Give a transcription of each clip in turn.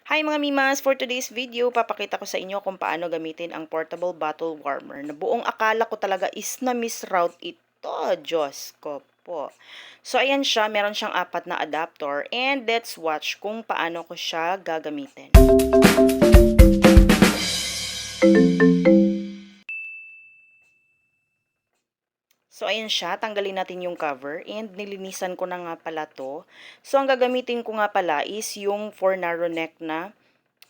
Hi mga mimas! For today's video, papakita ko sa inyo kung paano gamitin ang portable bottle warmer na buong akala ko talaga is na-miss route ito. Diyos ko po. So ayan siya, meron siyang 4 na adapter and let's watch kung paano ko siya gagamitin. So, ayan siya. Tanggalin natin yung cover and nilinisan ko na nga pala to. So, ang gagamitin ko nga pala is yung for narrow neck na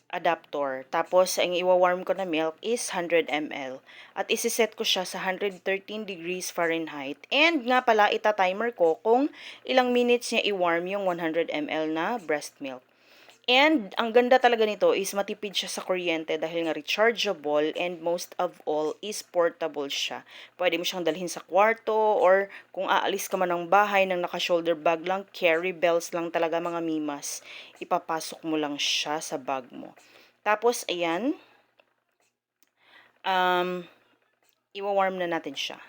adapter. Tapos, ang iwa-warm ko na milk is 100 ml. At isiset ko siya sa 113 degrees Fahrenheit. And nga pala, ita-timer ko kung ilang minutes niya i-warm yung 100 ml na breast milk. And ang ganda talaga nito is matipid siya sa kuryente dahil nga rechargeable and most of all is portable siya. Pwede mo siyang dalhin sa kwarto or kung aalis ka man ng bahay ng naka-shoulder bag lang, carry bells lang talaga mga mimas. Ipapasok mo lang siya sa bag mo. Tapos ayan, um, iwa-warm na natin siya.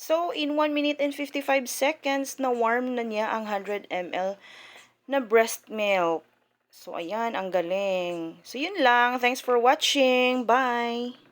So, in 1 minute and 55 seconds, na-warm na niya ang 100 ml na breast milk. So, ayan, ang galing. So, yun lang. Thanks for watching. Bye!